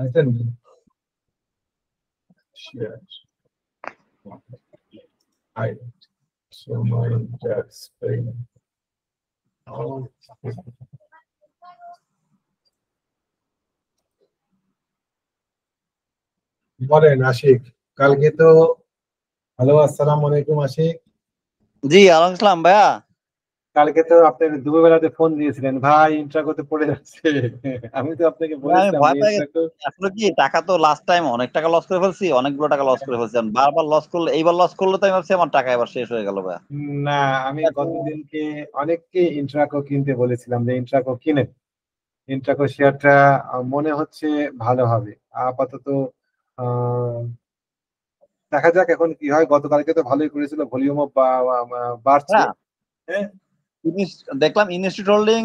Attending shares. I so my tax payment. বলেন আশিক, কালকে তো হ্যালো আসসালামু আলাইকুম আশিক। জি আলাইকুম আসসালাম ভাইয়া। কালকে তো আপনি দুপুরবেলাতে ফোন দিয়েছিলেন, ভাই ইন্ট্রা করতে পড়ে যাচ্ছে। আমি তো আপনাকে আমি বলেছিলাম ভয় যে পেয়ে ইন্ট্রা গেছি। আসলে কি টাকা তো লাস্ট টাইম অনেক টাকা লস করে ফেলছি, অনেকগুলো টাকা লস করে ফেলছি। আমি বারবার লস করলে, এইবার লস করলে তো আমি ভাবছি আমার টাকা এবার শেষ হয়ে গেল ভাইয়া। না, আমি গতদিনকে অনেককে ইন্ট্রাকো কিনতে বলেছিলাম যে ইন্ট্রাকো কিনেন। ইন্ট্রাকো শেয়ারটা মনে হচ্ছে ভালো হবে আপাতত। আহ, দেখা যাক এখন কি হয়। গতকালকে তো ভালোই করেছিল, ভলিউমও বাড়ছে। হ্যাঁ, হ্যাঁ, দেখলাম ইনস্টিটিউট হোল্ডিং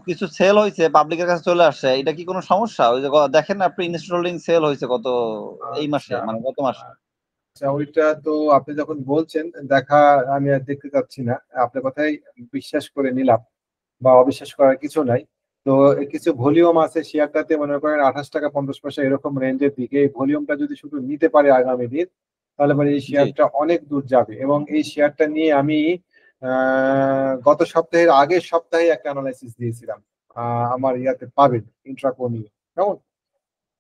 কিছু সেল হয়েছে, পাবলিকের কাছে চলে আসছে। এটা কি কোনো সমস্যা? ওই যে দেখেন আপনি ইনস্টিটিউট হোল্ডিং সেল হয়েছে কত এই মাসে, আচ্ছা মানে গত মাসে। আচ্ছা, ওইটা তো আপনি যখন বলছেন দেখা, আমি আর দেখতে চাচ্ছি না। আপনার কথাই বিশ্বাস করে নিলাম, বা অবিশ্বাস করার কিছু নাই। তো কিছু ভলিউম আছে শেয়ারটাতে, মনে করেন 28 টাকা 50 পয়সা এরকম রেঞ্জের দিকে। এই ভলিউমটা যদি শুধু নিতে পারে আগামী দিন, তাহলে মানে এই জি শেয়ারটা অনেক দূর যাবে। এবং এই শেয়ারটা নিয়ে আমি গত সপ্তাহের আগের সপ্তাহে একটা অ্যানালাইসিস দিয়েছিলাম। আমার ইয়াতে পাবেন ইন্ট্রাকো নিয়ে। কেমন?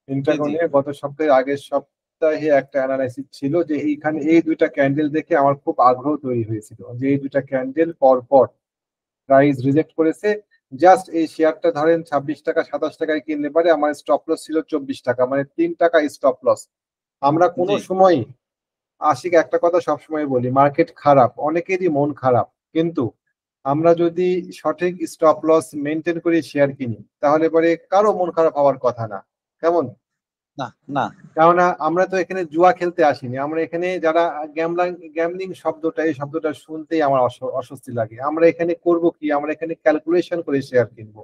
জি ইন্ট্রাকো জি নিয়ে গত সপ্তাহে আগের সপ্তাহে একটা অ্যানালাইসিস ছিল যে এইখানে এই দুইটা ক্যান্ডেল দেখে আমার খুব আগ্রহ তৈরি হয়েছিল যে এই দুইটা ক্যান্ডেল পর পর প্রাইস রিজেক্ট করেছে। জাস্ট এই শেয়ারটা ধরেন 26 টাকা 27 টাকায় কিনলে পারে আমার স্টপ লস ছিল 24 টাকা, মানে 3 টাকা স্টপ লস। আমরা কোনো জি সময়, আশিক একটা কথা সবসময় বলি, মার্কেট খারাপ, অনেকেরই মন খারাপ, কিন্তু আমরা যদি সঠিক স্টপ লস মেনটেন করে শেয়ার কিনি তাহলে পরে কারো মন খারাপ হওয়ার কথা না। কেমন? না না কেননা আমরা তো এখানে জুয়া খেলতে আসিনি, আমরা এখানে যারা গ্যামলিং শব্দটা, এই শব্দটা শুনতেই আমার অস্বস্তি লাগে। আমরা এখানে করব কি, আমরা এখানে ক্যালকুলেশন করে শেয়ার কিনবো।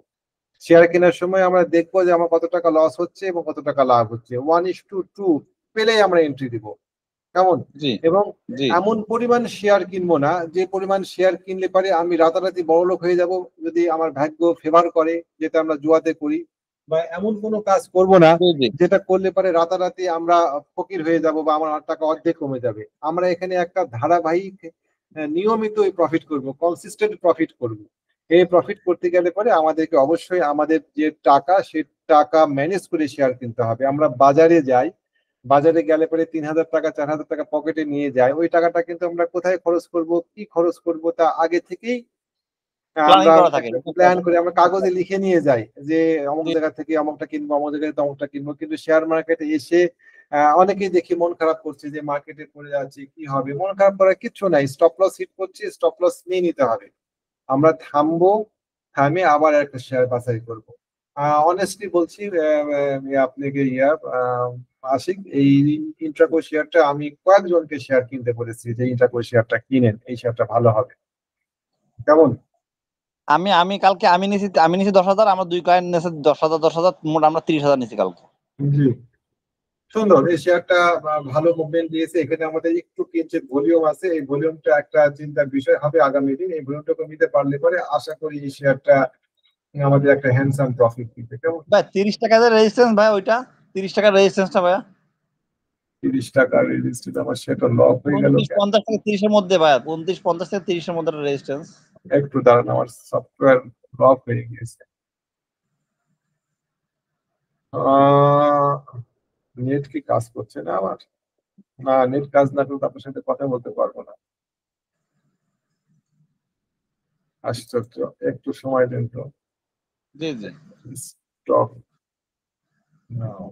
শেয়ার কেনার সময় আমরা দেখবো যে আমার কত টাকা লস হচ্ছে এবং কত টাকা লাভ হচ্ছে, 1:2 পেলেই আমরা এন্ট্রি দিব। কেমন? জি এবং জি এমন পরিমাণ শেয়ার কিনবো না যে পরিমাণ শেয়ার কিনলে পারে আমি রাতারাতি বড়লোক হয়ে যাব, যদি আমার ভাগ্য ফেভার করে, যেটা আমরা জুয়াতে করি। বা এমন কোনো কাজ করব না জি জি যেটা করলে পারে রাতারাতি আমরা ফকির হয়ে যাব বা আমার টাকা অর্ধেক কমে যাবে। আমরা এখানে একটা ধারাবাহিক নিয়মিত প্রফিট করব, কনসিস্টেন্ট প্রফিট করব। এই প্রফিট করতে গেলে পরে আমাদেরকে অবশ্যই আমাদের যে টাকা, সে টাকা ম্যানেজ করে শেয়ার কিনতে হবে। আমরা বাজারে যাই, বাজারে গেলে পরে 3,000 টাকা 4,000 টাকা পকেটে নিয়ে যায়, ওই টাকাটা কিন্তু আমরা কোথায় খরচ করব, কি খরচ করব তা আগে থেকেই প্ল্যানিং আমরা করা থাকে। একটা প্ল্যান করে আমরা কাগজে লিখে নিয়ে যাই যে অমুক জায়গা থেকে অমুকটা কিনবো, অমুক জায়গায় অমুকটা কিনবো। কিন্তু শেয়ার মার্কেটে এসে অনেকেই দেখি মন খারাপ করছে যে মার্কেটে পড়ে যাচ্ছে, কি হবে। মন খারাপ করার কিচ্ছু নাই, স্টপ লস হিট করছি, স্টপ লস নিয়ে নিতে হবে। আমরা থামবো, থামে আবার একটা শেয়ার বাছাই করবো। অনেস্টলি বলছি আপনাকে আশিক, এই ইন্ট্রাকো শেয়ারটা আমি কয়েকজনকে শেয়ার কিনতে বলেছি যে ইন্ট্রাকো শেয়ারটা কিনেন, এই শেয়ারটা ভালো হবে। কেমন? আমি আমি কালকে আমি নিছি 10,000, আমরা দুই কয়েন নিয়েছে 10,000 মোট আমরা 30,000 নিছি কালকে। জি, সুন্দর। এই শেয়ারটা ভালো মুভমেন্ট দিয়েছে। এখানে আমাদের একটু কিঞ্চিত ভলিউম আছে, এই ভলিউমটা একটা চিন্তার বিষয় হবে আগামী দিন। এই ভলিউমটাকে নিতে পারলে পরে আশা করি এই শেয়ারটা আমাদের একটা হ্যান্ডসাম প্রফিট দিবে। কেমন? ভাই 30 টাকা যে রেজিস্ট্যান্স ভাই, ওইটা 30 টাকার রেজিস্ট্যান্সটা ভাইয়া 30 টাকার রেজিস্ট্রি আমার সেটা লক হয়ে গেল 29 কেন? 50 থেকে 30 এর মধ্যে ভাইয়া, 29 50 থেকে 30 এর মধ্যে রেজিস্ট্যান্স। একটু দাঁড়ান, আমার সফটওয়্যার লক হয়ে গিয়েছে। নেট কি কাজ করছে না আমার? না, নেট কাজ না করলে আপনার সাথে কথা বলতে পারবো না। আশ্চর্য, একটু সময় দেন তো। জি জি স্টপ নাও।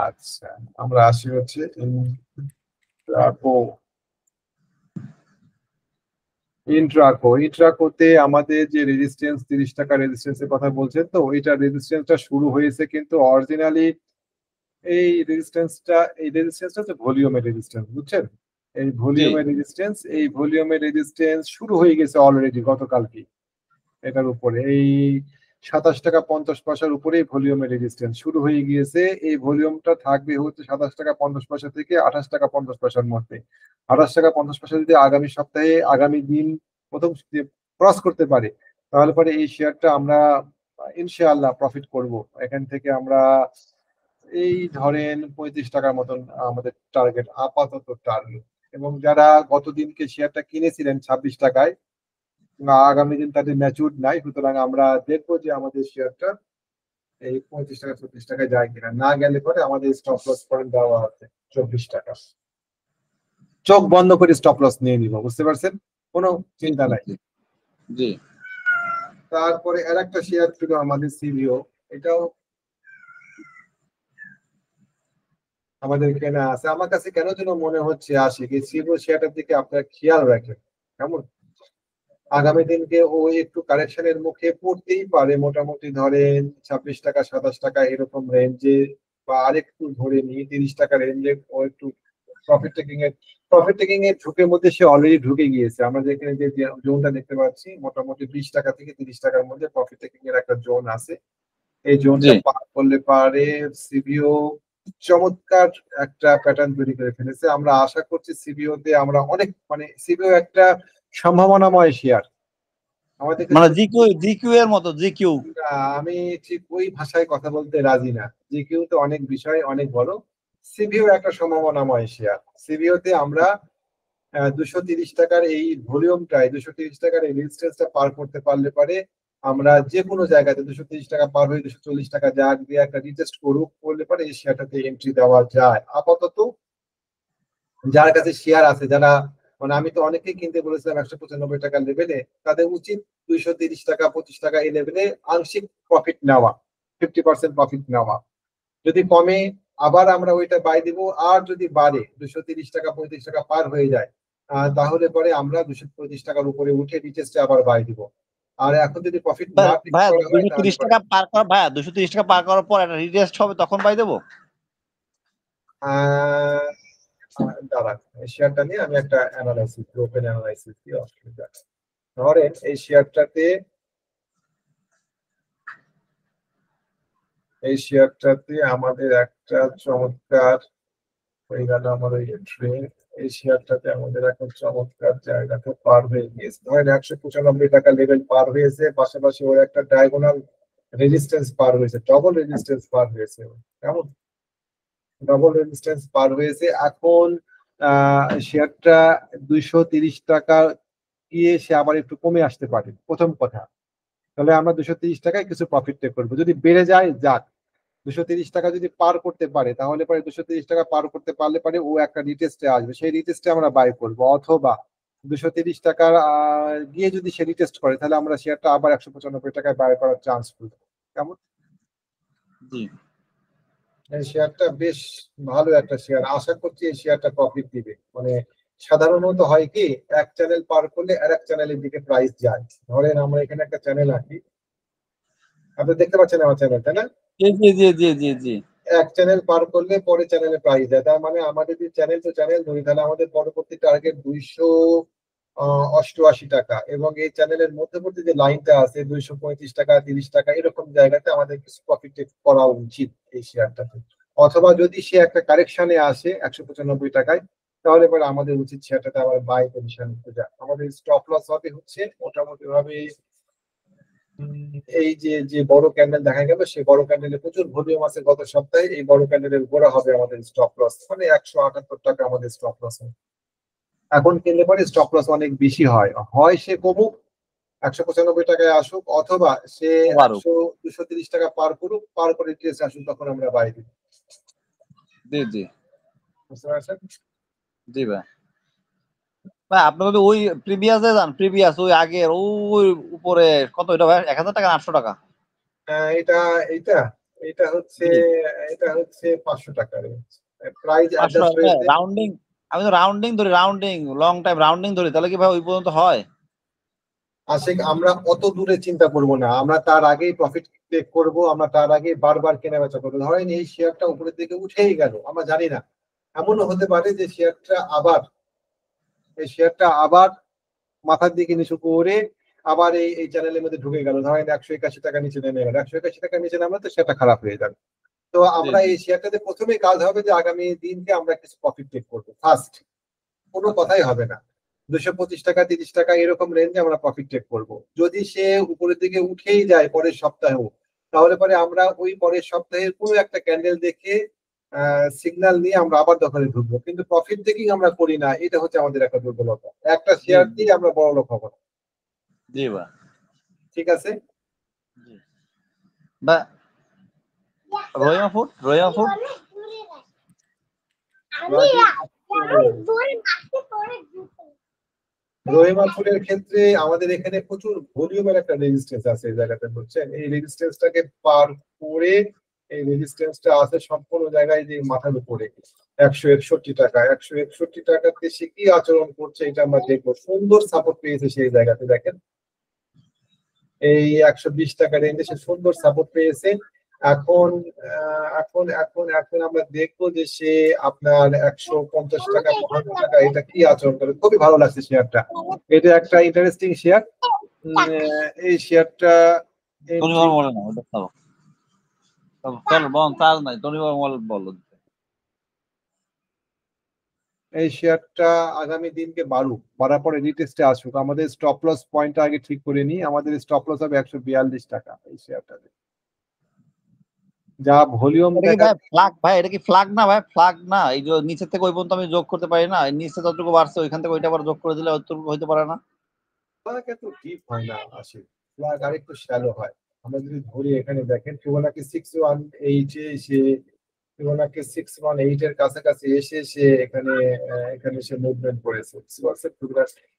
আচ্ছা, আমরা আসি হচ্ছে ইন্ট্রাকো। ইন্ট্রাকোতে আমাদের যে রেজিস্ট্যান্স, 30 টাকা রেজিস্ট্যান্সের কথা বলছেন, তো ওইটা রেজিস্ট্যান্সটা শুরু হয়েছে কিন্তু অরিজিনালি এই রেজিস্ট্যান্সটা হচ্ছে ভলিউমের রেজিস্ট্যান্স, বুঝছেন? জি এই ভলিউমের রেজিস্ট্যান্স শুরু হয়ে গেছে অলরেডি গতকালকে। এটার উপরে এই 27 টাকা 50 পয়সার উপরে ভলিউমের রেজিস্ট্যান্স শুরু হয়ে গিয়েছে। এই ভলিউমটা থাকবে হচ্ছে 27 টাকা 50 পয়সা থেকে 28 টাকা 50 পয়সার মধ্যে। 28 টাকা 50 পয়সা যদি আগামী সপ্তাহে, আগামী দিন প্রথম ক্রস করতে পারে, তাহলে পরে এই শেয়ারটা আমরা ইনশাআল্লাহ প্রফিট করব। এখান থেকে আমরা এই ধরেন 35 টাকার মতন আমাদের টার্গেট, আপাতত টার্গেট। এবং যারা গতদিনকে শেয়ারটা কিনেছিলেন 26 টাকায়, আগামী দিন তাদের ম্যাচুর নাই, সুতরাং আমরা দেখবো যে আমাদের শেয়ারটা এই 35 টাকা 36 টাকায় যায় কিনা। না গেলে পরে আমাদের স্টপ লস পয়েন্ট দেওয়া আছে 24 টাকা। চোখ বন্ধ করে স্টপ লস নিয়ে নিব, বুঝতে পারছেন, কোনো চিন্তা নাই। জি। তারপরে আর একটা শেয়ার ছিল আমাদের সিভিও, এটাও আমাদের কেনা আছে। আমার কাছে কেন যেন মনে হচ্ছে আশিক এই সিভিও শেয়ারটার দিকে আপনারা খেয়াল রাখেন, কেমন? আগামী দিনকে ও একটু কারেকশনের মুখে পড়তেই পারে, মোটামুটি ধরেন 26 টাকা 27 টাকা এরকম রেঞ্জে, বা আরেকটু ধরে নিয়ে 30 টাকা রেঞ্জে ও একটু প্রফিট টেকিং এর ঝুঁকের মধ্যে সে অলরেডি ঢুকে গিয়েছে। আমরা যেখানে যে জোনটা দেখতে পাচ্ছি, মোটামুটি 20 টাকা থেকে 30 টাকার মধ্যে প্রফিট টেকিং এর একটা জোন আছে। এই জোনটা পার করলে পারে সিবিও চমৎকার একটা প্যাটার্ন তৈরি করে ফেলেছে। আমরা আশা করছি সিবিও তে আমরা অনেক, মানে সিবিও একটা সম্ভাবনাময় শেয়ার আমাদের, মানে জিকিউ এর মতো জিকিউ। আমি ঠিক ওই ভাষায় কথা বলতে রাজি না। জিকিউ তো অনেক বিষয় অনেক বড়, সিবিও একটা সম্ভাবনাময় শেয়ার। সিবিও তে আমরা 230 টাকার এই ভলিউমটাই, 230 টাকার এই রেজিস্ট্যান্সটা পার করতে পারলে পারে আমরা যে কোনো জায়গাতে 230 টাকা পার হয়ে 240 টাকা যা দিয়ে একটা রিটেস্ট করলে পারে এই শেয়ারটাতে এন্ট্রি দেওয়া যায়। আপাতত যার কাছে শেয়ার আছে, যারা, মানে আমি তো অনেকেই কিনতে বলেছিলাম 195 টাকার লেভেলে, তাদের উচিত 230 টাকা 25 টাকা এই লেভেলে আংশিক প্রফিট নেওয়া, 50% প্রফিট নেওয়া। যদি কমে আবার আমরা ওইটা বাই দিব, আর যদি বাড়ে 230 টাকা 35 টাকা পার হয়ে যায়, তাহলে পরে আমরা 225 টাকার উপরে উঠে রিটেস্টে আবার বাই দিব। আর এখন যদি প্রফিট না ভাইয়া করা হয়, 230 টাকা পার করা, ভাইয়া 230 টাকা পার করার পর একটা রিটেস্ট হবে, তখন বাই দেবো। দাঁড়ান, এই শেয়ারটা নিয়ে আমি একটা অ্যানালাইসিস, ওপেন অ্যানালাইসিস দিয়ে অসুবিধা। ধরেন এই শেয়ারটাতে আমাদের একটা চমৎকার হয়ে গেল আমার ওই ট্রেন। এই শেয়ারটাতে আমাদের এখন চমৎকার জায়গাটা পার হয়ে গিয়েছে, ধরেন 195 টাকা লেভেল পার হয়েছে, পাশাপাশি ওর একটা ডায়াগোনাল রেজিস্ট্যান্স পার হয়েছে, ডবল রেজিস্ট্যান্স পার হয়েছে। কেমন? ডবল রেজিস্ট্যান্স পার হয়েছে। এখন শেয়ারটা 230 টাকা গিয়ে সে আবার একটু কমে আসতে পারে, প্রথম কথা। তাহলে আমরা 230 টাকায় কিছু প্রফিট টেক করবো। যদি বেড়ে যায় যাক, 230 টাকা যদি পার করতে পারে, তাহলে পরে 230 টাকা পার করতে পারলে পরে ও একটা রিটেস্টে আসবে, সেই রিটেস্টে আমরা বাই করব। অথবা 230 টাকার গিয়ে যদি সে রিটেস্ট করে, তাহলে আমরা শেয়ারটা আবার 195 টাকায় বাই করার চান্স পাবো। কেমন? এই শেয়ারটা বেশ ভালো একটা শেয়ার, আশা করছি এই শেয়ারটা প্রফিট দিবে। মানে সাধারণত হয় কি, এক চ্যানেল পার করলে আর এক চ্যানেলের দিকে প্রাইস যায়। ধরেন আমরা এখানে একটা চ্যানেল আঁকি, আপনি দেখতে পাচ্ছেন আমার চ্যানেল, তাই না? জি জি জি জি জি জি। এক চ্যানেল পার করলে পরে চ্যানেলে প্রাইস দেয়, তার মানে আমাদের যদি চ্যানেল টু চ্যানেল ধরি, তাহলে আমাদের পরবর্তী টার্গেট 288 টাকা, এবং এই চ্যানেলের মধ্যবর্তী যে লাইনটা আছে 235 টাকা 30 টাকা এরকম জায়গাতে আমাদের কিছু প্রফিট করা উচিত এই শেয়ারটাতে। অথবা যদি সে একটা কারেকশনে আসে 195 টাকায়, তাহলে পরে আমাদের উচিত শেয়ারটাতে আবার বাই পজিশন খোঁজা। আমাদের স্টপ লস হবে হচ্ছে মোটামুটি ভাবে এই যে যে বড় ক্যান্ডেল দেখা গেল, সেই বড় ক্যান্ডেলে প্রচুর ভলিউম আছে গত সপ্তাহে, এই বড় ক্যান্ডেলের গোড়া হবে আমাদের স্টপ লস, মানে 178 টাকা আমাদের স্টপ লস। এখন কিনলে পরে স্টপ লস অনেক বেশি হয়, হয় সে কমুক 195 টাকায় আসুক, অথবা সে 230 টাকা পার করুক, পার করে টেস্ট আসুক, তখন আমরা বাই দিব। জি জি, বুঝতে পারছেন? জি ভাই। ভাই আপনি যদি ওই প্রিভিয়াসে যান, প্রিভিয়াস ওই আগের ওই উপরে কত, এটা ভাই 1000 টাকা 800 টাকা? এটা এটা এটা হচ্ছে এটা হচ্ছে 500 টাকা প্রাইস 500 অ্যাডজাস্ট টাকা হয়েছে। রাউন্ডিং, আমি তো রাউন্ডিং ধরি, রাউন্ডিং লং টাইম রাউন্ডিং ধরি, তাহলে কি ভাই ওই পর্যন্ত হয়? আশিক, আমরা অত দূরে চিন্তা করব না, আমরা তার আগেই প্রফিট টেক করব, আমরা তার আগে বারবার কেনা বেচা করবো। ধরেন এই শেয়ারটা উপরের দিকে উঠেই গেল, আমরা জানি না, এমনও হতে পারে যে শেয়ারটা আবার মাথার দিকে নিচু করে আবার এই চ্যানেলের মধ্যে ঢুকে গেল, ধরেন 181 টাকা নিচে নেমে গেল, 181 টাকা নিচে নামলে তো সেটা খারাপ হয়ে যাবে। তো আমরা এই শেয়ারটাতে প্রথমেই কাজ হবে যে আগামী দিনকে আমরা কিছু প্রফিট টেক করবো ফার্স্ট, কোনো কথাই হবে না। 225 টাকা 30 টাকা এরকম রেঞ্জে আমরা প্রফিট টেক করবো। যদি সে উপরের দিকে উঠেই যায় পরের সপ্তাহেও, তাহলে পরে আমরা ওই পরের সপ্তাহের কোনো একটা ক্যান্ডেল দেখে সিগন্যাল নিয়ে আমরা আবার দোকানে ঢুকবো, কিন্তু প্রফিট টেকিং আমরা করি না। এটা হচ্ছে আমাদের একটা দুর্বলতা। একটা শেয়ার দিয়ে আমরা বড় লোক হবো না। জি ভাই, ঠিক আছে। বা রহিমা ফুড রহিমা ফুডের ক্ষেত্রে আমাদের এখানে প্রচুর ভলিউমের একটা রেজিস্ট্যান্স আছে এই জায়গাতে, বুঝছেন? এই রেজিস্ট্যান্সটাকে পার করে, এই রেজিস্ট্যান্সটা আছে সম্পূর্ণ জায়গায় যে মাথার উপরে 161 টাকা। 161 টাকাতে সে কি আচরণ করছে এটা আমরা দেখবো। সুন্দর সাপোর্ট পেয়েছে সেই জায়গাতে, দেখেন এই 120 টাকা রেঞ্জে সে সুন্দর সাপোর্ট পেয়েছে। এখন এখন এখন এখন আমরা দেখবো যে সে আপনার 150 টাকা 52 টাকা এটা কি আচরণ করে। খুবই ভালো লাগছে শেয়ারটা, এটা একটা ইন্টারেস্টিং শেয়ার। এই শেয়ারটা এই শেয়ারটা আগামী দিনকে বাড়ার পরে রিটেস্টে আসুক। আমাদের স্টপ লস পয়েন্টটা আগে ঠিক করে নিই। আমাদের স্টপ লস হবে 142 টাকা এই শেয়ারটাতে। যা ভলিউম ভাই, এটা কি ফ্ল্যাগ না ভাই? ফ্ল্যাগ না, এই যে নিচের থেকে ওই পর্যন্ত আমি যোগ করতে পারি না, নিচে যতটুকু বাড়ছে ওইখান থেকে ওইটা আবার যোগ করে দিলে অতটুকু হইতে পারে না? ফ্ল্যাগ এত ডিপ হয় না, আসে ফ্ল্যাগ আর একটু শ্যালো হয়। আমরা যদি ধরি এখানে দেখেন ফিবোনাকি 618 এসে, ফিবোনাকি 618 এর কাছাকাছি এসে সে এখানে সে মুভমেন্ট করেছে।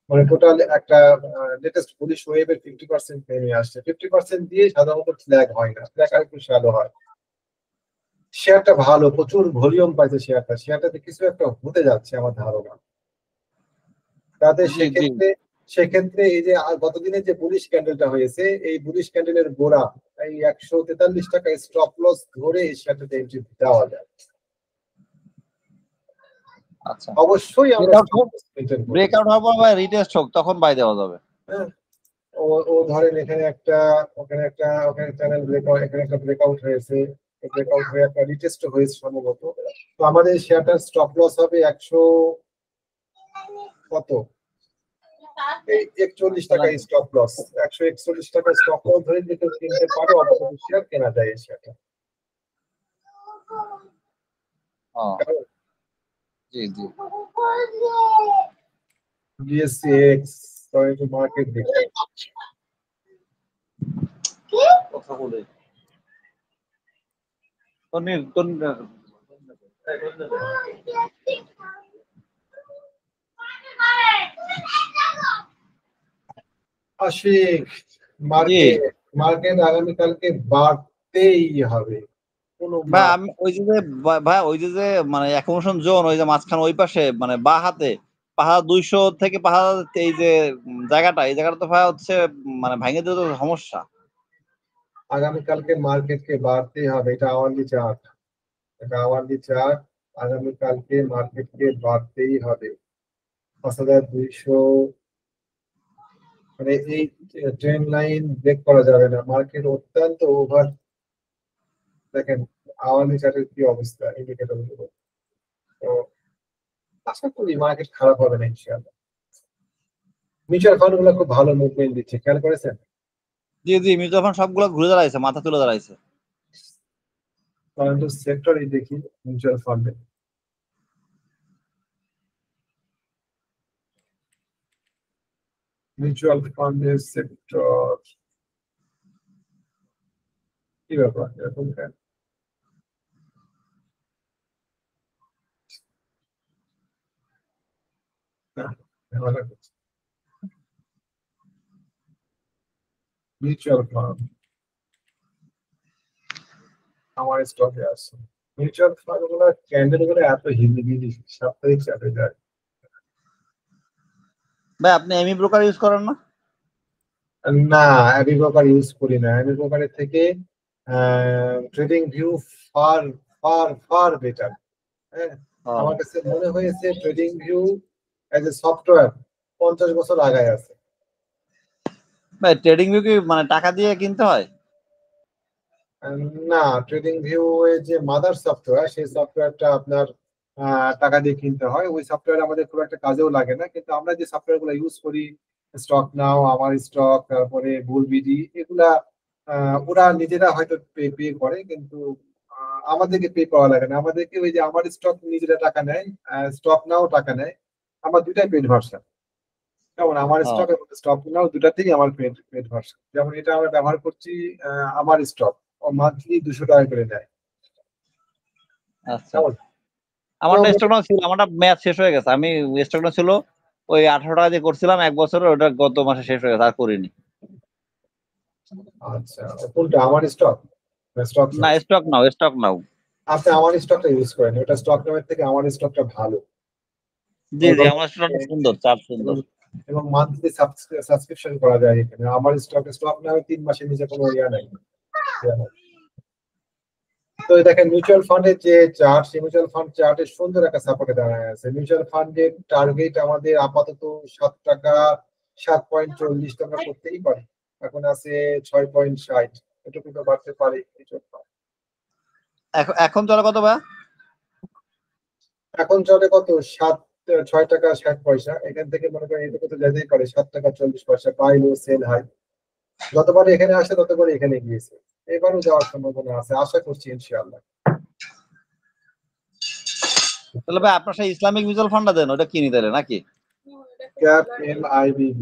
মানে টোটাল একটা লেটেস্ট বুলিশ ওয়েভের 50% নেমে আসছে। 50% দিয়ে সাধারণত ফ্ল্যাগ হয় না, ফ্ল্যাগ আর একটু শ্যালো হয়। শেয়ারটা ভালো, প্রচুর ভলিউম পাইছে শেয়ারটাতে কিছু একটা হতে যাচ্ছে আমার ধারণা। তাতে সেক্ষেত্রে এই যে গতদিনের যে বুলিশ ক্যান্ডেলটা হয়েছে, এই বুলিশ ক্যান্ডেলের গোড়া এই 143 টাকা স্টপ লস ধরে এই শেয়ারটাতে এন্ট্রি দেওয়া যায়। আচ্ছা, অবশ্যই আমরা ব্রেকআউট হবে বা রিটেস্ট হোক তখন বাই দেওয়া যাবে। হ্যাঁ, ও ধরেন এখানে একটা চ্যানেল ব্রেকআউট, এখানে একটা ব্রেকআউট হয়েছে, ব্রেকআউট হয়ে একটা রিটেস্ট হয়েছে সম্ভবত। তো আমাদের শেয়ারটার স্টপ লস হবে 100 কত 41 টাকা স্টপ লস। 141 টাকা স্টপ লস ধরে যদি কেউ কিনতে পারে অবশ্যই শেয়ার কেনা যায় এই শেয়ারটা। জি জি, BSCX টরন্টো মার্কেট দেখি কথা বলে আশিক, মার্কেট আগামীকালকে বাড়তেই হবে। ভাই আমি ওই যে মানে অ্যাকোমোডেশন জোন ওই যে মাঝখানে ওই পাশে মানে বা হাতে পাহাড় 200 থেকে পাহাড় এই যে জায়গাটা, এই জায়গাটা তো ভাই হচ্ছে মানে ভাঙে দিতে তো সমস্যা। আগামীকালকে মার্কেটকে বাড়তেই হবে, এটা আওয়ারলি চার্ট, আগামীকালকে মার্কেটকে বাড়তেই হবে। 5200 মানে এই ট্রেন্ড লাইন ব্রেক করা যাবে না। মার্কেট অত্যন্ত ওভার। দেখেন আওয়ারলি চার্টের কি অবস্থা, ইন্ডিকেটর গুলো। তো আশা করি মার্কেট খারাপ হবে না ইনশাআল্লাহ। মিউচুয়াল ফান্ড গুলো খুব ভালো মুভমেন্ট দিচ্ছে, খেয়াল করেছেন? জি জি, মিউচুয়াল ফান্ড সবগুলো ঘুরে দাঁড়াইছে, মাথা তুলে দাঁড়াইছে। কারণ সেক্টরই দেখি মিউচুয়াল ফান্ডে। মিউচুয়াল ফান্ডের সেক্টর কি ব্যাপার এরকম কেন? মিউচুয়াল ফান্ড আমার স্টকে আছে। মিউচুয়াল ফান্ড গুলো ক্যান্ডেল গুলো এত হিলিবিলি সাপ্তাহিক চাপে যায়। ভাই আপনি এমি ব্রোকার ইউজ করেন না? না, অ্যাবি ব্রোকার ইউজ করি না। অ্যাবি ব্রোকারের থেকে trading view far far far better. হ্যাঁ, আমার কাছে মনে হয়েছে trading view as a software 50 বছর আগায় আছে। ভাই ট্রেডিং ভিউ কি মানে টাকা দিয়ে কিনতে হয়? না, ট্রেডিং ভিউ এর যে মাদার সফটওয়্যার, সেই সফটওয়্যারটা আপনার টাকা দিয়ে কিনতে হয়। ওই সফটওয়্যার আমাদের খুব একটা কাজেও লাগে না, কিন্তু আমরা যে সফটওয়্যার গুলো ইউজ করি, স্টক নাও, আমার স্টক, তারপরে বুলবিডি, এগুলা ওরা নিজেরা হয়তো পে করে, কিন্তু আমাদেরকে পে পাওয়া লাগে না। আমাদেরকে ওই যে আমার স্টক নিজেরা টাকা নেয়, স্টক নাও টাকা নেয়। আমার দুইটাই পেড ভার্সন। যেমন আমার ও স্টক এবং স্টক নাও দুটাতেই আমার পেড পেড ভার্সন। যেমন এটা আমরা ব্যবহার করছি, আমার স্টক ও মান্থলি 200 টাকা করে নেয়। আচ্ছা, কেমন? তো আমারটা স্টক নাও ছিল, আমারটা মেয়াদ শেষ হয়ে গেছে। আমি স্টক নাও ছিল ওই 18 টাকা দিয়ে করছিলাম 1 বছরের, ওটা গত মাসে শেষ হয়ে গেছে, আর করিনি। আচ্ছা, কোনটা আমার স্টক? স্টক না, নাও? স্টক নাও, স্টক নাও। আপনি আমার স্টকটা ইউজ করেন, ওটা স্টক নামের থেকে আমার স্টকটা ভালো। জি জি, এবং আমার স্টকটা সুন্দর, চাপ এবং সুন্দর। এবং মান্থলি সাবস্ক্রিপশন করা যায় এখানে। আমার স্টক নামে 3 মাসের নিচে কোনো ইয়া নাই। তো এই দেখেন মিউচুয়াল ফান্ডের যে চার্ট, সেই মিউচুয়াল ফান্ড চার্টের সুন্দর একটা সাপোর্টে দাঁড়ায় আছে। মিউচুয়াল ফান্ডের টার্গেট আমাদের আপাতত 7 টাকা, 7.40 টাকা করতেই পারি। এখন আছে 6.60, এটুকু তো বাড়তে পারে কিছু। এখন চলে কত ভাই? এখন চলে কত? 6 টাকা 60 পয়সা। এখান থেকে মনে করেন এটুকু তো যেতেই পারে 7 টাকা 40 পয়সা। বাই লো সেল হাই, যতবার এখানে আসে ততবার এখানে গিয়েছে। এবারও যাওয়ার সম্ভাবনা আছে, আশা করছি ইনশাআল্লাহ। তাহলে ভাই আপনার সেই ইসলামিক মিউচুয়াল ফান্ডটা দেন, ওটা কিনি তাহলে নাকি? ক্যাপ MIBB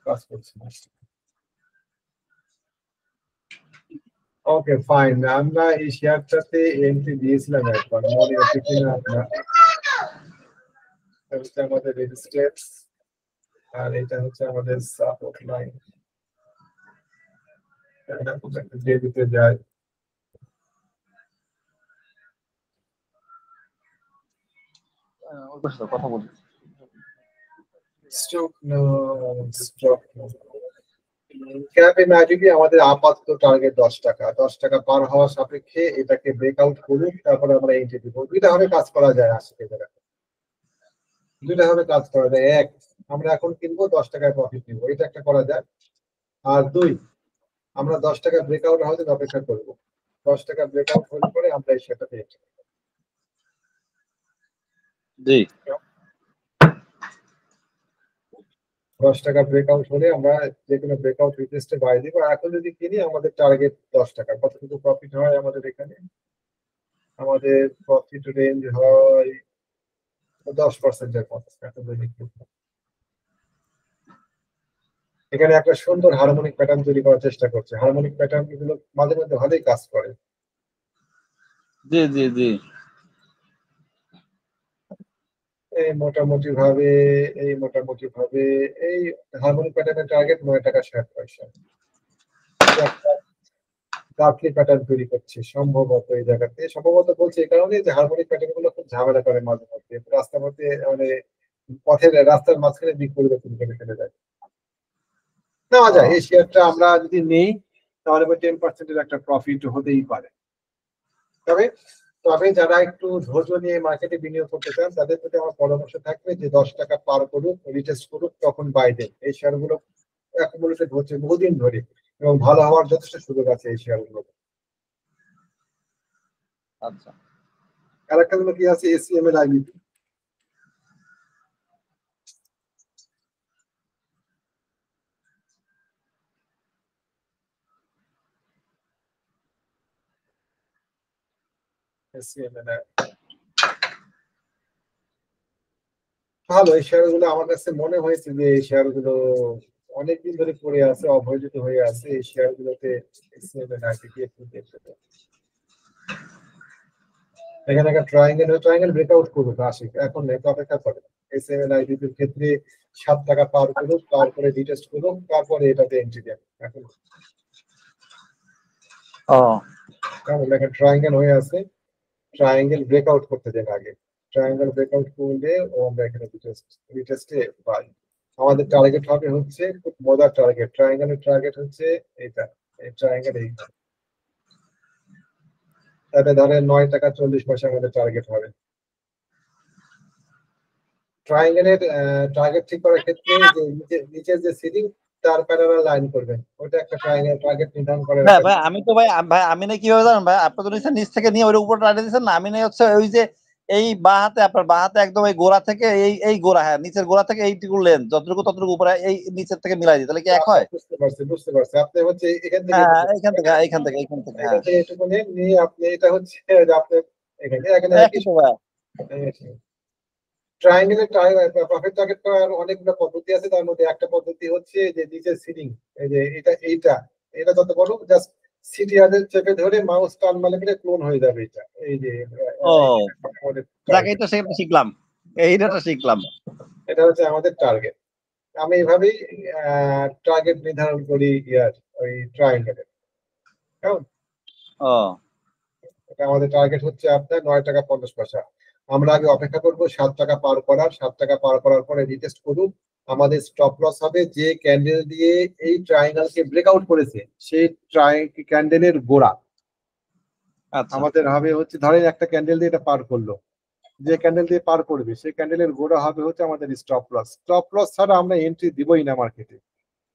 কাজ করছে। ওকে ফাইন, আমরা এই শেয়ারটাতে এন্ট্রি দিয়েছিলাম একবার, মনে আছে কিনা আপনার? এটা হচ্ছে আমাদের রেজিস্ট্রেন্স, আর এটা হচ্ছে আমাদের সাপোর্ট লাইন। যে দিতে যায় ওর সাথে কথা বলি। স্টক স্টক ক্যাপ MIBB আমাদের আপাতত টার্গেট 10 টাকা। 10 টাকা পার হওয়ার সাপেক্ষে এটাকে ব্রেকআউট করুন, তারপরে আমরা এন্ট্রি দিব। দুইটা ভাবে কাজ করা যায় আজকে জায়গায়, দুইটা ভাবে কাজ করা যায়। এক, আমরা এখন কিনবো 10 টাকায় প্রফিট নিবো, এটা একটা করা যায়। আর দুই, আমরা 10 টাকা ব্রেকআউট হওয়ার জন্য অপেক্ষা করবো। 10 টাকা ব্রেকআউট হলে পরে আমরা এই শেয়ারটাতে entry করব। জি 10 টাকা ব্রেকআউট হলে আমরা যে কোনো ব্রেকআউট রিকোয়েস্টে বাই দিব। আর এখন যদি কিনি, আমাদের টার্গেট 10 টাকা। কতটুকু প্রফিট হয় আমাদের এখানে? আমাদের প্রফিট রেঞ্জ হয় 10%-এর মতো। এখন যদি কিনি, এখানে একটা সুন্দর হারমোনিক প্যাটার্ন তৈরি করার চেষ্টা করছে। হারমোনিক প্যাটার্ন গুলো মাঝে মধ্যে ভালোই কাজ করে। জি জি জি। এই মোটামুটি ভাবে এই হারমোনিক প্যাটার্নের টার্গেট 9 টাকা 60 পয়সা। একটা কাটলি প্যাটার্ন তৈরি করছে সম্ভবত এই জায়গাতে। সম্ভবত বলছে এই কারণে যে হারমোনিক প্যাটার্ন গুলো খুব ঝামেলা করে মাঝে মধ্যে, রাস্তার মধ্যে মানে রাস্তার মাঝখানে দিক পরিবর্তন করে ফেলে যায়। নেওয়া ও যায় এই শেয়ারটা, আমরা যদি নেই তাহলে 10%-এর একটা প্রফিট হতেই পারে। তবে তবে যারা একটু ধৈর্য নিয়ে মার্কেটে বিনিয়োগ করতে চান, তাদের প্রতি আমার পরামর্শ থাকবে যে 10 টাকা পার করুক, রিটেস্ট করুক, তখন বাই দেন। এই শেয়ারগুলো অ্যাকুমুলেটেড হচ্ছে বহুদিন ধরে, এবং ভালো হওয়ার যথেষ্ট সুযোগ আছে এই শেয়ারগুলো। আচ্ছা। আর একটা গুলো কি আছে, SCML IBP। SCML ভালো। এই শেয়ারগুলো আমার কাছে মনে হয়েছে যে এই শেয়ারগুলো অনেকদিন ধরে পড়ে আছে, অবহেলিত হয়ে আছে। এই শেয়ারগুলোতে SCML IBP একটু দেখতে হবে। এখানে একটা ট্রায়াঙ্গেল ব্রেকআউট করুক, আসে এখন একটু অপেক্ষা করে। SML IBP-র ক্ষেত্রে 7 টাকা পার করুক, তারপরে রিটেস্ট করুক, তারপরে এটাতে এন্ট্রি দেন। এখন ও কেমন দেখেন, ট্রায়াঙ্গেল হয়ে আছে, ট্রায়াঙ্গেল ব্রেকআউট করতে দেন আগে। ট্রায়াঙ্গেল ব্রেকআউট করলে ও আমরা এখানে রিটেস্টে পাই। আমাদের টার্গেট হবে হচ্ছে, খুব মজার টার্গেট, ট্রায়াঙ্গেলের টার্গেট হচ্ছে এটা। এই ট্রায়াঙ্গেল এই, তাতে ধরেন 9 টাকা 40 পয়সা আমাদের টার্গেট হবে। ট্রায়াঙ্গেলের টার্গেট ঠিক করার ক্ষেত্রে যে নিচের যে সিলিং, তার প্যারালাল লাইন করবেন, ওটা একটা টার্গেট নির্ধারণ করার ভাই একটা। ভাই আমি তো ভাই ভাই আমি না কিভাবে জানেন ভাই, আপনি তো নিচে নিচ থেকে নিয়ে ওর উপর টাইটে দিচ্ছেন না, আমি না হচ্ছে ওই যে এই বাঁ হাতে, আপনার বাঁ হাতে একদম এই গোড়া থেকে এই গোড়া, হ্যাঁ নিচের গোড়া থেকে এইটুকু লেন্থ যতটুকু ততটুকু উপরে এই নিচের থেকে মিলাই দিই, তাহলে কি এক হয়? বুঝতে পারছি, বুঝতে পারছি। আপনি হচ্ছে এখান থেকে হ্যাঁ নেবেন, এইখান থেকে, এইখান থেকে, এইখান থেকে, এখান হ্যাঁ থেকে এটুকু নিয়ে নিয়ে আপনি এটা হচ্ছে যে আপনি এখানে এখানে একই একই তো ভাই। ট্রায়াঙ্গেলের প্রফিট টার্গেট করার অনেকগুলো পদ্ধতি আছে, তার মধ্যে একটা পদ্ধতি হচ্ছে যে নিচের সিটিং, এই যে এটা যত বড় জাস্ট সিটিআরের চেপে ধরে মাউস টান মারলে ক্লোন হয়ে যাবে এটা, এই যে ও আমাদের যাক, টার্গেট, এটা শিখলাম, এইটা শিখলাম। এটা হচ্ছে আমাদের টার্গেট। আমি এইভাবেই টার্গেট নির্ধারণ করি ইয়ার ওই ট্রায়াঙ্গেলের। কেমন? ও এটা আমাদের টার্গেট হচ্ছে আপনার 9 টাকা 50 পয়সা। আমরা আগে অপেক্ষা করবো 7 টাকা পার করার, 7 টাকা পার করার পরে রিটেস্ট করুন। আমাদের স্টপ লস হবে যে ক্যান্ডেল দিয়ে এই ট্রায়াঙ্গেলকে ব্রেকআউট করেছে, সেই ক্যান্ডেলের গোড়া। আচ্ছা আমাদের হবে হচ্ছে, ধরেন একটা ক্যান্ডেল দিয়ে এটা পার করলো, যে ক্যান্ডেল দিয়ে পার করবে সেই ক্যান্ডেলের গোড়া হবে হচ্ছে আমাদের স্টপ লস। স্টপ লস ছাড়া আমরা এন্ট্রি দিবই না মার্কেটে।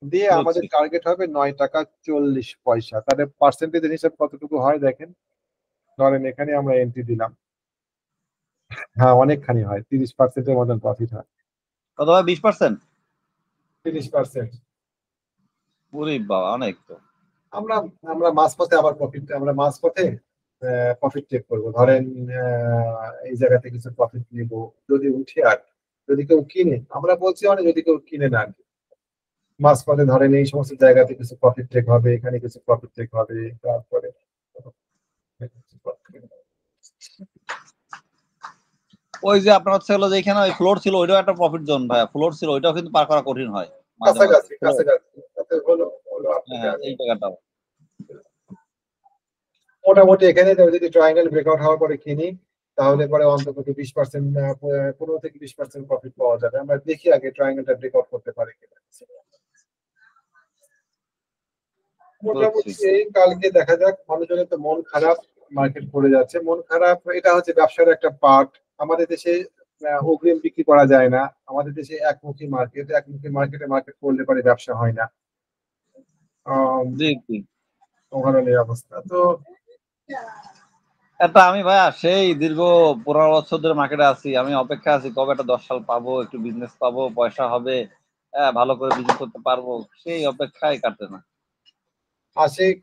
দিয়ে আমাদের বুঝছি। টার্গেট হবে 9 টাকা 40 পয়সা। তাহলে পার্সেন্টেজের হিসাব কতটুকু হয় দেখেন। ধরেন এখানে আমরা এন্ট্রি দিলাম, হ্যাঁ অনেকখানি হয়, 30%-এর মতন প্রফিট হয়। কত ভাই, 20%? 30%। ওরে বাবা, অনেক তো। আমরা আমরা মাঝপথে আবার আমরা মাঝপথে প্রফিট টেক করবো। ধরেন এই জায়গাতে কিছু প্রফিট নিব, যদি উঠে আর যদি কেউ কিনে, আমরা বলছি মানে যদি কেউ কিনে না আর কি। মাঝপথে ধরেন এই সমস্ত জায়গাতে কিছু প্রফিট টেক হবে, এখানে কিছু প্রফিট টেক হবে, তারপরে ওই যে আপনার হচ্ছে হলো যে এখানে ওই ফ্লোর ছিল, ওইটাও একটা প্রফিট জোন ভাই, ফ্লোর ছিল, ওইটাও কিন্তু পার করা কঠিন হয় মাঝে মাঝে। কাছাকাছি কাছাকাছি তাতে হলো হলো হ্যাঁ এই জায়গাটাও। মোটামুটি এখানে যদি ট্রায়াঙ্গেল ব্রেকআউট হওয়ার পরে কিনি, তাহলে পরে অন্তত 20%, 15 থেকে 20% প্রফিট পাওয়া যাবে। আমরা দেখি আগে ট্রায়াঙ্গেলটা ব্রেকআউট করতে পারে কিনা। বুঝছি। মোটামুটি এই কালকে দেখা যাক। মানুষজনের তো মন খারাপ, মার্কেট পড়ে যাচ্ছে, মন খারাপ, এটা হচ্ছে ব্যবসার একটা পার্ট। আমাদের দেশে অগ্রিম বিক্রি করা যায় না। আমাদের দেশে একমুখী মার্কেটে মার্কেট করলে পরে ব্যবসা হয় না। জি জি। ওভারঅল এই অবস্থা তো। এটা আমি ভাইয়া সেই দীর্ঘ 15 বছর ধরে মার্কেটে আছি, আমি অপেক্ষা আছি কবে একটা 10 সাল পাবো, একটু বিজনেস পাবো, পয়সা হবে, হ্যাঁ ভালো করে বিজনেস করতে পারবো, সেই অপেক্ষায় কাটে না। আশিক,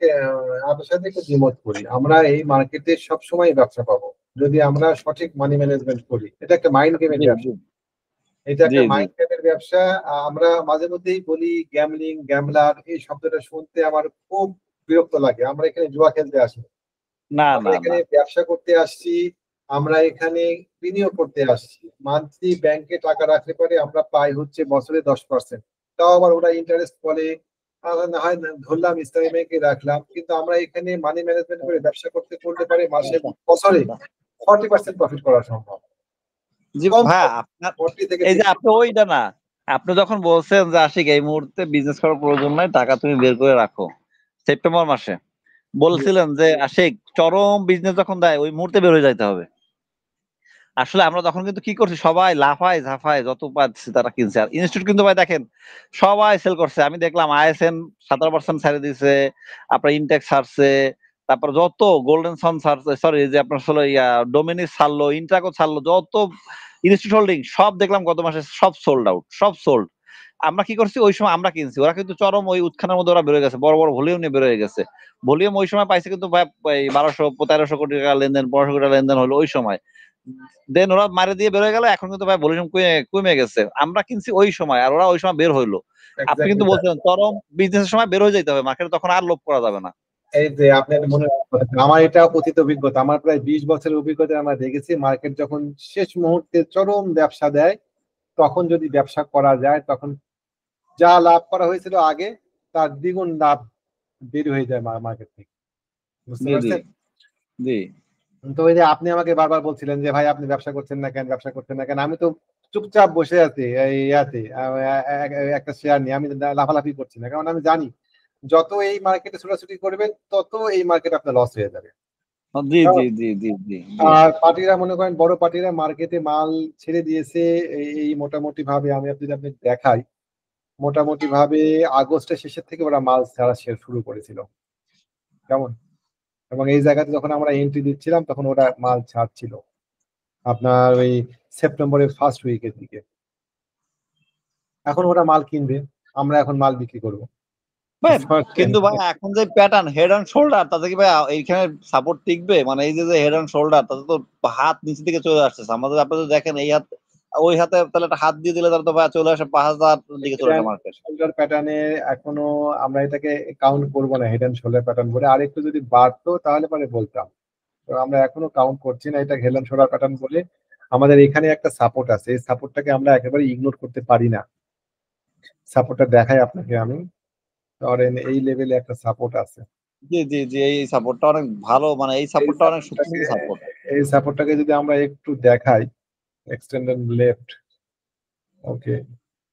আপনার সাথে একটু দ্বিমত করি। আমরা এই মার্কেটে সবসময় ব্যবসা পাবো যদি আমরা সঠিক মানি ম্যানেজমেন্ট করি। এটা একটা মাইন্ড গেমের জি ব্যবসা, জি এটা জি একটা জি। মাইন্ড গেমের ব্যবসা। আমরা মাঝে মধ্যেই বলি গ্যামলিং, গ্যামলার, এই শব্দটা শুনতে আমার খুব বিরক্ত লাগে। আমরা এখানে জুয়া খেলতে আসি, না আমরা না না। এখানে ব্যবসা করতে আসছি, আমরা এখানে বিনিয়োগ করতে আসছি। মান্থলি ব্যাংকে টাকা রাখলে পরে আমরা পাই হচ্ছে বছরে 10%। তাও আবার ওরা ইন্টারেস্ট বলে, না হয় ধরলাম ইসলামী ব্যাংকে রাখলাম, কিন্তু আমরা এখানে মানি ম্যানেজমেন্ট করে ব্যবসা করতে পারে মাসে বছরে 40% প্রফিট করা সম্ভব। জি কম ভাইয়া, আপনার 40 থেকে এই যে 50। আপনি ওইটা না, আপনি যখন বলছেন যে আশিক এই মুহূর্তে বিজনেস করার প্রয়োজন নাই, টাকা তুমি বের করে রাখো, সেপ্টেম্বর মাসে বলছিলেন যে আশিক চরম বিজনেস যখন দেয় ওই মুহূর্তে বের হয়ে যাইতে হবে। আসলে আমরা তখন কিন্তু কি করছি, সবাই লাফায় ঝাফায় যত পাচ্ছি তারা কিনছে, আর ইনস্টিটিউট কিন্তু ভাই দেখেন সবাই সেল করছে। আমি দেখলাম আইএসএন 17% ছাড়ে দিছে, আপনার ইনটেক্স ছাড়ছে, তারপর যত গোল্ডেন সান ছাড়ছে, সরি যে আপনার হলো ইয়া ডোমিনিস ছাড়লো, ইন্ট্রাকো ছাড়লো, যত ইনস্টিটিউট হোল্ডিং সব দেখলাম গত মাসে সব সোল্ড আউট, সব সোল্ড। আমরা কি করছি ওই সময় আমরা কিনছি, ওরা কিন্তু চরম ওই উত্থানের মধ্যে ওরা বেরোয় গেছে, বড় বড় ভলিউম নিয়ে বেরোয় গেছে। ভলিউম ওই সময় পাইছে কিন্তু ভাই 1200-1300 কোটি টাকা লেনদেন, 1500 কোটি টাকা লেনদেন হলো ওই সময়। দেন ওরা মারে দিয়ে বের হয়ে গেল, এখন কিন্তু ভাই ভলিউম কমে গেছে। আমরা কিনছি ওই সময় আর ওরা ওই সময় বের হইলো। আপনি এক্স্যাক্টলি কিন্তু তাই। বলছিলেন চরম বিজনেসের সময় বের হয়ে যেতে হবে মার্কেটে, তখন আর লোভ করা যাবে না। এই যে আপনি একটা মনে রাখবেন, আমার এটা অতীত অভিজ্ঞতা, আমার প্রায় 20 বছরের অভিজ্ঞতা। আমরা দেখেছি মার্কেট যখন শেষ মুহূর্তে চরম ব্যবসা দেয়, তখন যদি ব্যবসা করা যায়, তখন যা লাভ করা হয়েছিল আগে তার দ্বিগুণ লাভ বের হয়ে যায় মার্কেট থেকে। বুঝতে জি জি পারছেন? জি। তো ওই যে আপনি আমাকে বারবার বলছিলেন যে ভাই আপনি ব্যবসা করছেন না কেন, ব্যবসা করছেন না কেন। আমি তো চুপচাপ বসে আছি এই ইয়াতে, একটা শেয়ার নিয়ে আমি লাফালাফি করছি না, কারণ আমি জানি যত এই মার্কেটে ছোটাছুটি করবেন তত এই মার্কেট আপনার লস হয়ে যাবে। জি জি কারণ জি জি জি জি। আর পার্টিরা মনে করেন, বড় পার্টিরা মার্কেটে মাল ছেড়ে দিয়েছে এই মোটামুটি ভাবে। আমি যদি আপনি দেখাই, মোটামুটি ভাবে আগস্টের শেষের থেকে ওরা মাল ছাড়া শুরু করেছিল, কেমন? এবং এই জায়গাতে যখন আমরা এন্ট্রি দিচ্ছিলাম তখন ওরা মাল ছাড়ছিল আপনার ওই সেপ্টেম্বরের ফার্স্ট উইকের দিকে। এখন ওরা মাল কিনবে, আমরা এখন মাল বিক্রি করবো। ভাই কিন্তু ভাই এখন যে প্যাটার্ন হেড অ্যান্ড শোল্ডার, তাতে কি ভাই এইখানে সাপোর্ট টিকবে? মানে এই যে হেড অ্যান্ড শোল্ডার, তাতে তো হাত নিচে দিকে চলে আসছে আমাদের। আপনারা দেখেন এই হাত ওই হাতে তাহলে একটা হাত দিয়ে দিলে তাহলে তো ভাই চলে আসে 5,000 দিকে চলে আসে মার্কেট। শোল্ডার প্যাটার্নে এখনো আমরা এটাকে কাউন্ট করবো না হেড অ্যান্ড শোল্ডার প্যাটার্ন বলে, আর একটু যদি বাড়তো তাহলে পরে বলতাম। তো আমরা এখনো কাউন্ট করছি না এটা হেড অ্যান্ড শোল্ডার প্যাটার্ন বলে। আমাদের এখানে একটা সাপোর্ট আছে, এই সাপোর্টটাকে আমরা একেবারে ইগনোর করতে পারি না। সাপোর্টটা দেখাই আপনাকে আমি, ধরেন এই লেভেলে একটা সাপোর্ট আছে। জি জি জি, এই সাপোর্টটা অনেক ভালো, মানে এই সাপোর্টটা অনেক শক্তিশালী সাপোর্ট। এই সাপোর্টটাকে যদি আমরা একটু দেখাই, এক্সটেন্ডেড লেফট, ওকে,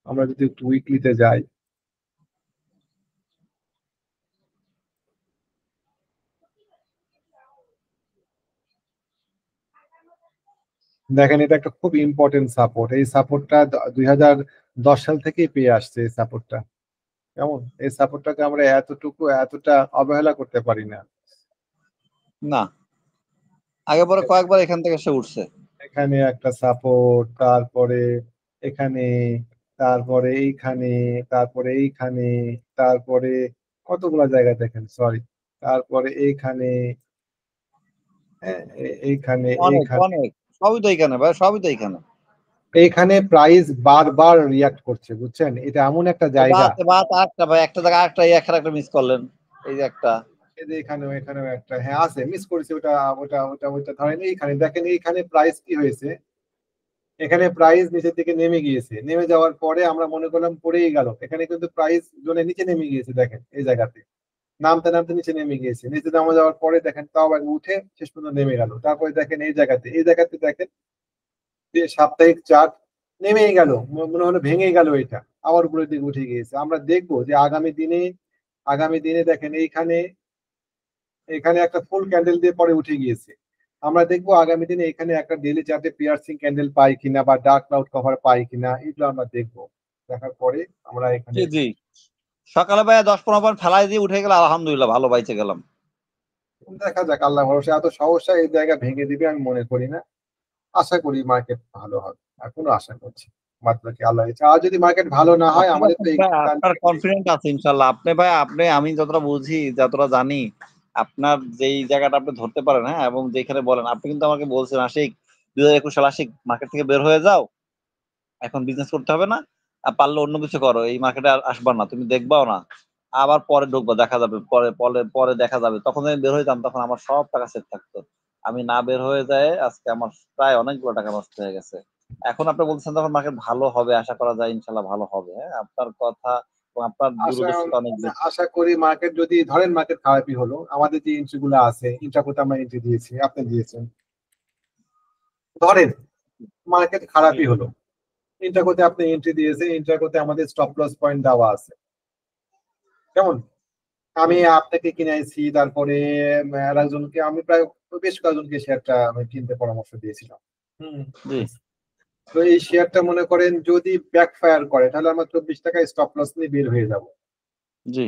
আমরা যদি একটু উইকলিতে যাই, দেখেন এটা একটা খুব ইম্পর্টেন্ট সাপোর্ট। এই সাপোর্টটা 2010 সাল থেকেই পেয়ে আসছে এই সাপোর্টটা, কেমন? এই সাপোর্টটাকে আমরা এতটা অবহেলা করতে পারি না। না, আগে পরে কয়েকবার এখান থেকে সে উঠছে। এখানে একটা সাপোর্ট, তারপরে এখানে, তারপরে এইখানে, তারপরে এইখানে, তারপরে কতগুলা জায়গা দেখেন, সরি, তারপরে এইখানে, হ্যাঁ, এইখানে, অনেক এইখানে, অনেক, সবই তো এইখানে ভাই, সবই তো এইখানে। এইখানে প্রাইস বারবার রিয়াক্ট করছে, বুঝছেন? এটা এমন একটা জায়গা। আরেকটা ভাই, একটা জায়গায় আরেকটা একটা মিস করলেন, এই যে একটা। এই যে এখানেও এখানেও একটা, হ্যাঁ আছে, মিস করেছি ওটা। ওটা ধরেন এইখানে দেখেন, এইখানে প্রাইস কি হয়েছে, এখানে প্রাইস নিচের দিকে নেমে গিয়েছে, নেমে যাওয়ার পরে আমরা মনে করলাম পড়েই গেল, এখানে কিন্তু প্রাইস জোনে নিচে নেমে গিয়েছে, দেখেন এই জায়গাতে নামতে নামতে নিচে নেমে গিয়েছে, নিচে নামা যাওয়ার পরে দেখেন তাও একবার উঠে শেষ পর্যন্ত নেমে গেল। তারপরে দেখেন এই জায়গাতে দেখেন যে সাপ্তাহিক চার্ট নেমেই গেল, মনে হলো ভেঙে গেল, এটা আবার উপরের দিকে উঠে গিয়েছে। আমরা দেখবো যে আগামী দিনে দেখেন এইখানে, এখানে একটা ফুল ক্যান্ডেল দিয়ে পরে উঠে গিয়েছে। আমরা দেখবো আগামী দিনে এখানে একটা ডেইলি চার্টে পিয়ার্সিং ক্যান্ডেল পাই কিনা বা ডার্ক ক্লাউড কভার পাই কিনা, এগুলো আমরা দেখবো। দেখার পরে আমরা এখানে জি জি, সকালে ভাই 10-15 পয়েন্ট ফেলাই দিয়ে উঠে গেলে আলহামদুলিল্লাহ, ভালো বাইচে গেলাম। দেখা যাক, আল্লাহ ভরসা। এত সমস্যা এই জায়গা ভেঙে দিবে আমি মনে করি না। আশা করি মার্কেট ভালো হবে, এখনো আশা করছি। বাদ বাকি আল্লাহ ইচ্ছা। আর যদি মার্কেট ভালো না হয়, আপনি আমাদের তো ভাই আপনার কনফিডেন্ট আছে ইনশাল্লাহ। আপনি ভাই, আমি যতটা বুঝি, যতটা জানি, আপনার যেই জায়গাটা আপনি ধরতে পারেন, হ্যাঁ, এবং যেখানে বলেন, আপনি কিন্তু আমাকে বলছেন আশিক 2021 সাল আশিক মার্কেট থেকে বের হয়ে যাও, এখন বিজনেস করতে হবে না, আর পারলে অন্য কিছু করো, এই মার্কেটে আর আসবা না, তুমি দেখবাও না, আবার পরে ঢুকবা, দেখা যাবে, পরে পরে পরে দেখা যাবে। তখন আমি বের হইতাম, তখন আমার সব টাকা সেট থাকতো। আমি না বের হয়ে যায় আজকে আমার প্রায় অনেকগুলো টাকা নষ্ট হয়ে গেছে। এখন আপনি বলছেন তখন মার্কেট ভালো হবে, আশা করা যায় ইনশাল্লাহ ভালো হবে। হ্যাঁ, আপনার কথা এবং আপনার আশা দূরদর্শিতা অনেক বেশি। আশা করি মার্কেট যদি ধরেন মার্কেট খারাপই হলো, আমাদের যে এন্ট্রি গুলো আছে, ইন্ট্রাকোতে আমরা এন্ট্রি দিয়েছি, আপনি দিয়েছেন, ধরেন মার্কেট জি খারাপই হলো, ইন্ট্রাকোতে আপনি এন্ট্রি দিয়েছেন, ইন্ট্রাকোতে আমাদের স্টপ লস পয়েন্ট দেওয়া আছে, কেমন? আমি আপনাকে কিনাইছি, তারপরে একজনকে আমি প্রায় বেশ কয়েকজনকে শেয়ারটা আমি কিনতে পরামর্শ দিয়েছিলাম। হুম। জি তো এই শেয়ারটা মনে করেন যদি ব্যাকফায়ার করে তাহলে আমরা 24 টাকায় স্টপ লস নিয়ে বের হয়ে যাব। জি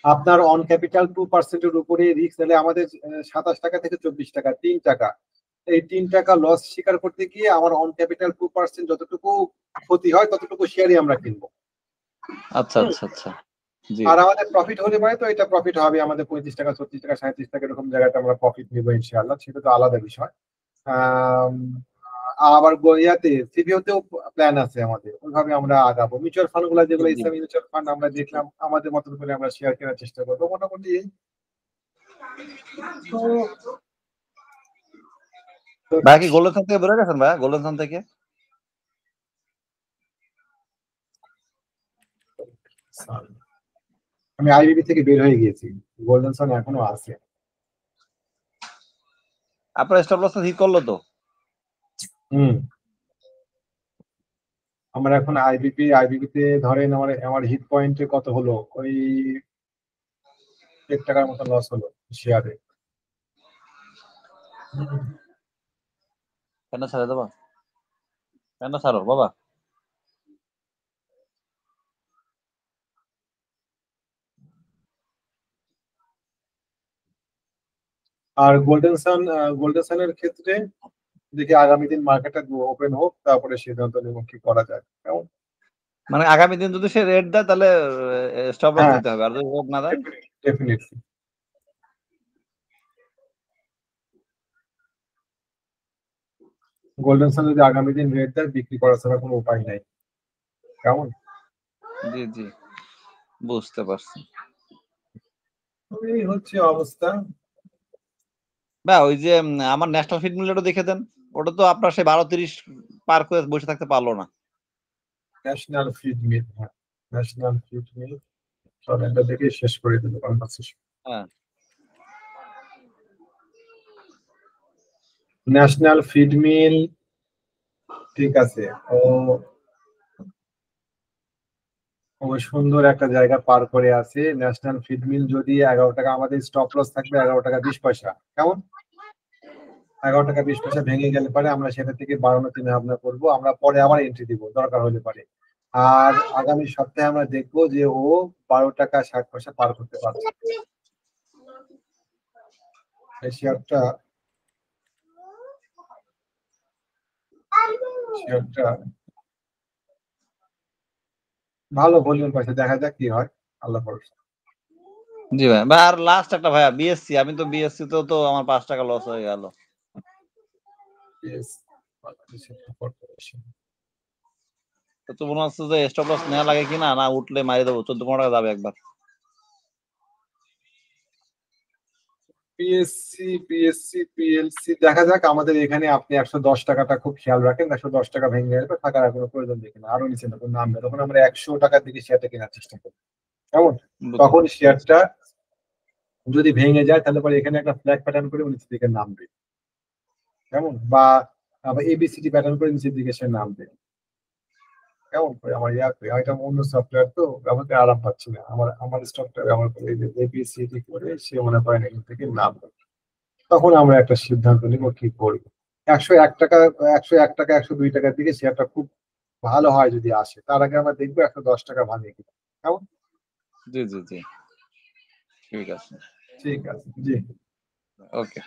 আপনার অন ক্যাপিটাল 2%-এর উপরে রিস্ক নিলে আমাদের 27 টাকা থেকে 24 টাকা, 3 টাকা, এই 3 টাকা লস স্বীকার করতে গিয়ে আমার অন ক্যাপিটাল 2% যতটুকু ক্ষতি হয় ততটুকু শেয়ারই আমরা কিনবো। আচ্ছা আচ্ছা আচ্ছা। জি আর আমাদের প্রফিট হলে পারে তো এটা প্রফিট হবে আমাদের 35 টাকা, 36 টাকা, 37 টাকা, এরকম জায়গাতে আমরা প্রফিট নিবো ইনশাআল্লাহ, সেটা তো আলাদা বিষয়। আম, আবার ইয়াতে সিবিওতেও প্ল্যান আছে আমাদের, ওইভাবে আমরা আগাবো। মিউচুয়াল ফান্ড গুলো জি যেগুলো জি। ইসলামী মিউচুয়াল ফান্ড আমরা দেখলাম, আমাদের মতন করে আমরা শেয়ার কেনার চেষ্টা করবো মোটামুটি। তো তো ভাই কি গোল্ডেন সান থেকে বেরোয় গেছেন ভাই? গোল্ডেন সান থেকে আমি আইবিবি থেকে বের হয়ে গিয়েছি, গোল্ডেন সান এখনো আছে। আপনার স্টপ লস হিট করলো তো? হুম। আমার এখন আইবিবিতে ধরেন আমার আমার হিট পয়েন্টে কত হলো, ওই 1 টাকার মতো লস হলো শেয়ারে। কেন ছাড়ে দেবা, কেন ছাড়ো বাবা? আর গোল্ডেন সানের ক্ষেত্রে দেখি আগামী দিন মার্কেটটা ওপেন হোক, তারপরে সিদ্ধান্ত নেব কি করা যায়। কেমন? মানে আগামী দিন যদি সে রেট দেয় তাহলে স্টপ লস হ্যাঁ, দিতে হবে, আর যদি রেট না দেয় ডেফিনেটলি। গোল্ডেন সান যদি আগামী দিন রেট দেয়, বিক্রি করা ছাড়া কোনো উপায় নাই। কেমন? জি জি, বুঝতে পারছি। এই হচ্ছে অবস্থা। না ওই যে আমার ন্যাশনাল ফিড মিলটা দেখে দেন, ওটা তো আপনার সেই 12-30 পার করে বসে থাকতে পারলো না। ন্যাশনাল ফিড মিল, হ্যাঁ, ন্যাশনাল ফিড মিল। চল এটা দেখে শেষ করে দিল কনভারসেশন। হ্যাঁ, ন্যাশনাল ফিড মিল, ঠিক আছে। ও সুন্দর একটা জায়গা পার করে আছে। ন্যাশনাল ফিড মিল যদি 11 টাকা, আমাদের স্টপ লস থাকবে 11 টাকা 20 পয়সা। কেমন? 11 টাকা 20 পয়সা ভেঙে গেলে পারে আমরা সেটা থেকে বাড়ানোর চিন্তা ভাবনা করবো, আমরা পরে আবার এন্ট্রি দিব দরকার হলে পারে। আর আগামী সপ্তাহে আমরা দেখবো যে ও 12 টাকা 60 পয়সা পার করতে পারছে। এই শেয়ারটা ভালো ভলিউম পাইছে, দেখা যাক কি হয়, আল্লাহ ভরসা। জি ভাই। ভাই আর লাস্ট একটা ভাইয়া বিএসসি, আমি তো বিএসসি তো আমার 5 টাকা লস হয়ে গেল। Yes, বাংলাদেশের কর্পোরেশন। তো মনে হচ্ছে যে স্টপ লস নেওয়া লাগে কিনা, না উঠলে মারি দেবো, 14-15 টাকা যাবে একবার। পিএলসি দেখা যাক। আমাদের এখানে আপনি 110 টাকাটা খুব খেয়াল রাখেন, 110 টাকা ভেঙে আসবে, থাকার আর কোনো প্রয়োজন দেখি না, আরো নিচে যখন নামবে তখন আমরা 100 টাকার দিকে শেয়ারটা কেনার চেষ্টা করি। কেমন? তখন শেয়ারটা যদি ভেঙে যায় তাহলে পরে এখানে একটা ফ্ল্যাগ প্যাটার্ন করে নিচের দিকে নামবে। কেমন? বা এবিসিডি প্যাটার্ন করে নিচের দিকে সে নামবে। কেমন করে আমার এটা অন্য সফটওয়্যার তো ব্যবহার করে আরাম পাচ্ছি না, আমার স্টকটা ব্যবহার করে এবিসিডি করে সে মনে করেন এখান থেকে নামবে। তখন আমরা একটা সিদ্ধান্ত নিব কি করবো। 101 টাকা, 101 টাকা 102 টাকার দিকে শেয়ারটা খুব ভালো হয় যদি আসে, তার আগে আমরা দেখবো 110 টাকা ভাঙে কিনা। কেমন? জি জি জি, ঠিক আছে। ঠিক আছে, জি। ওকে।